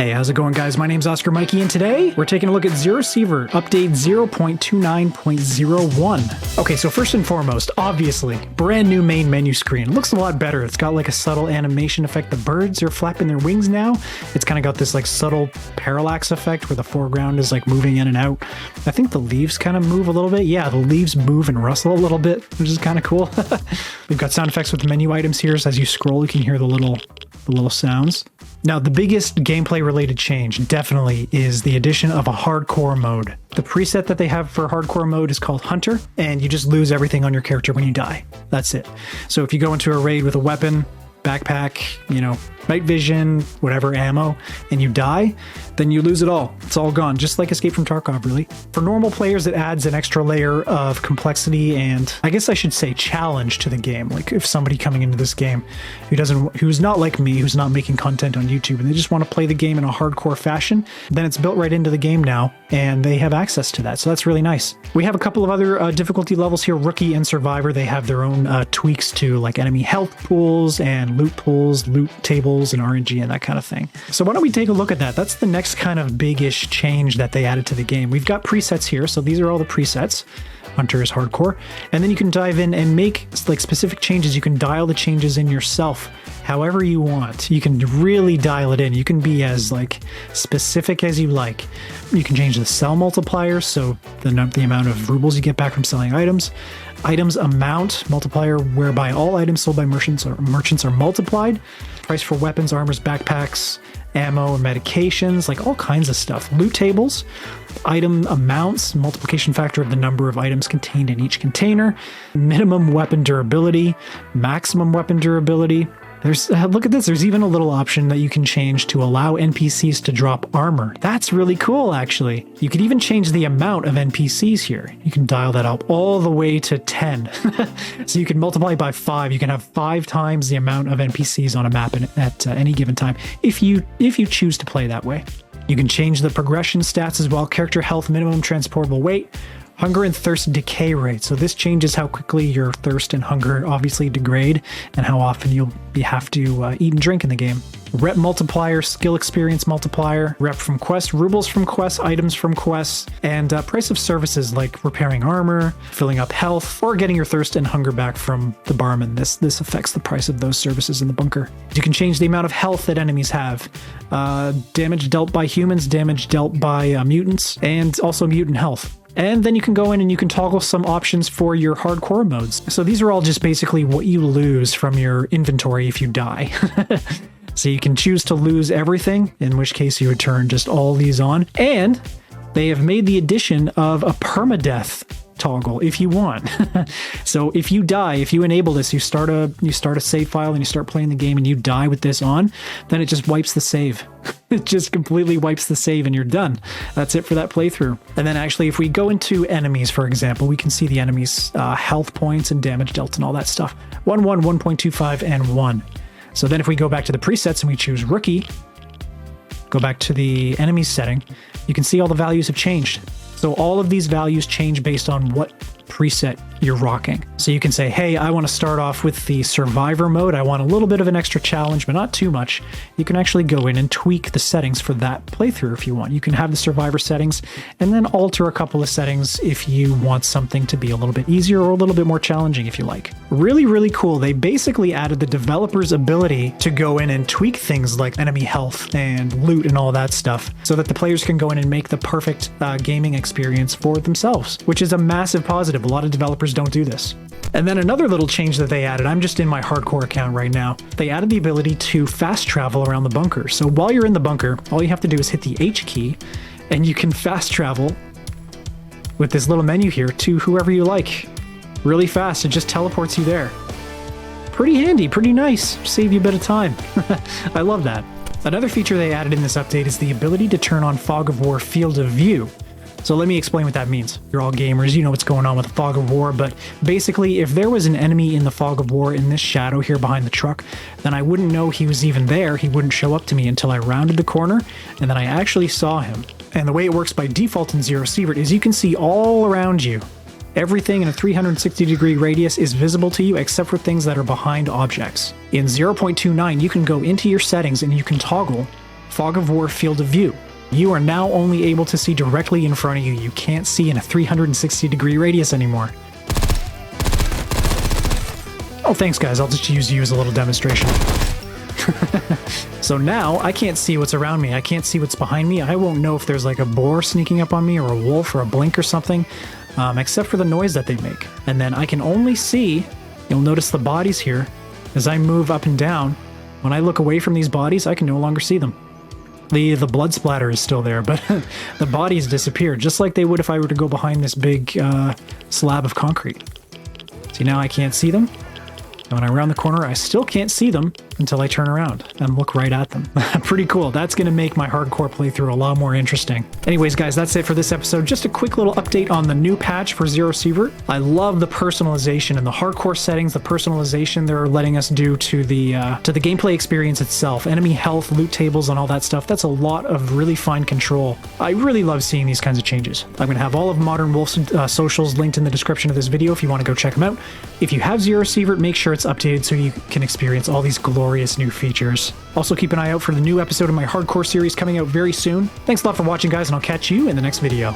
Hey, how's it going, guys? My name's Oscar Mikey, and today we're taking a look at Sievert update 0.29.01. Okay, so first and foremost, obviously, brand new main menu screen. It looks a lot better. It's got like a subtle animation effect. The birds are flapping their wings now. It's kind of got this like subtle parallax effect where the foreground is like moving in and out. I think the leaves kind of move a little bit. Yeah, the leaves move and rustle a little bit, which is kind of cool. We've got sound effects with menu items here, so as you scroll, you can hear the little sounds. Now, the biggest gameplay related change definitely is the addition of a hardcore mode. The preset that they have for hardcore mode is called Hunter, and you just lose everything on your character when you die. That's it. So if you go into a raid with a weapon, backpack, night vision, whatever ammo, and you die, then you lose it all. It's all gone, just like Escape from Tarkov, really. For normal players, it adds an extra layer of complexity and, I guess I should say, challenge to the game. Like if somebody coming into this game who's not like me, who's not making content on YouTube, and they just want to play the game in a hardcore fashion, then it's built right into the game now, and they have access to that. So that's really nice. We have a couple of other difficulty levels here. Rookie and Survivor, they have their own tweaks to like enemy health pools and loot pools, loot tables, and RNG and that kind of thing. So why don't we take a look at that? That's the next kind of big-ish change that they added to the game. We've got presets here, so these are all the presets. Hunter is hardcore, and then you can dive in and make like specific changes. You can dial the changes in yourself however you want. You can really dial it in. You can be as like specific as you like. You can change the sell multiplier, so the amount of rubles you get back from selling items. Items amount multiplier, whereby all items sold by merchants are multiplied. Price for weapons, armors, backpacks, ammo, and medications, like all kinds of stuff. Loot tables, item amounts, multiplication factor of the number of items contained in each container, minimum weapon durability, maximum weapon durability. Look at this, there's even a little option that you can change to allow NPCs to drop armor. That's really cool, actually. You could even change the amount of NPCs here. You can dial that up all the way to 10. So you can multiply by 5. You can have 5 times the amount of NPCs on a map at any given time, if you choose to play that way. You can change the progression stats as well. Character health, minimum transportable weight, hunger and thirst decay rate. So this changes how quickly your thirst and hunger obviously degrade and how often you'll have to eat and drink in the game. Rep multiplier, skill experience multiplier, rep from quests, rubles from quests, items from quests, and price of services like repairing armor, filling up health, or getting your thirst and hunger back from the barman. This affects the price of those services in the bunker. You can change the amount of health that enemies have. Damage dealt by humans, damage dealt by mutants, and also mutant health. And then you can go in and you can toggle some options for your hardcore modes. So these are all just basically what you lose from your inventory if you die. So you can choose to lose everything, in which case you would turn just all these on. And they have made the addition of a permadeath toggle if you want. So if you die, if you enable this, you start a save file and you start playing the game and you die with this on, then it just wipes the save. It just completely wipes the save and you're done. That's it for that playthrough. And then actually, if we go into enemies, for example, we can see the enemies' health points and damage dealt and all that stuff. 1, 1, 1.25, and 1. So then if we go back to the presets and we choose Rookie, go back to the enemies setting, you can see all the values have changed. So all of these values change based on what preset you're rocking. So you can say, hey, I want to start off with the survivor mode. I want a little bit of an extra challenge, but not too much. You can actually go in and tweak the settings for that playthrough if you want. You can have the survivor settings and then alter a couple of settings if you want something to be a little bit easier or a little bit more challenging if you like. Really, really cool. They basically added the developer's ability to go in and tweak things like enemy health and loot and all that stuff so that the players can go in and make the perfect gaming experience for themselves, which is a massive positive. A lot of developers don't do this. And then another little change that they added, I'm just in my hardcore account right now, they added the ability to fast travel around the bunker. So while you're in the bunker, all you have to do is hit the H key and you can fast travel with this little menu here to whoever you like. Really fast, it just teleports you there. Pretty handy, pretty nice, save you a bit of time. I love that. Another feature they added in this update is the ability to turn on Fog of War Field of View. So let me explain what that means. You're all gamers, you know what's going on with the Fog of War, but basically if there was an enemy in the Fog of War in this shadow here behind the truck, then I wouldn't know he was even there. He wouldn't show up to me until I rounded the corner, and then I actually saw him. And the way it works by default in Zero Sievert is you can see all around you. Everything in a 360-degree radius is visible to you except for things that are behind objects. In 0.29, you can go into your settings and you can toggle Fog of War field of view. You are now only able to see directly in front of you. You can't see in a 360-degree radius anymore. Oh, thanks guys, I'll just use you as a little demonstration. So now I can't see what's around me. I can't see what's behind me. I won't know if there's like a boar sneaking up on me or a wolf or a blink or something, except for the noise that they make. And then I can only see, you'll notice the bodies here, as I move up and down. When I look away from these bodies, I can no longer see them. The blood splatter is still there, but the bodies disappeared, just like they would if I were to go behind this big slab of concrete. See, now I can't see them. And when I round the corner, I still can't see them until I turn around and look right at them. Pretty cool. That's going to make my hardcore playthrough a lot more interesting. Anyways, guys, that's it for this episode. Just a quick little update on the new patch for Zero Sievert. I love the personalization and the hardcore settings, the personalization they're letting us do to the gameplay experience itself. Enemy health, loot tables, and all that stuff. That's a lot of really fine control. I really love seeing these kinds of changes. I'm going to have all of Modern Wolf's socials linked in the description of this video if you want to go check them out. If you have Zero Sievert, make sure it's updated so you can experience all these glorious new features. Also keep an eye out for the new episode of my hardcore series coming out very soon. Thanks a lot for watching, guys, and I'll catch you in the next video.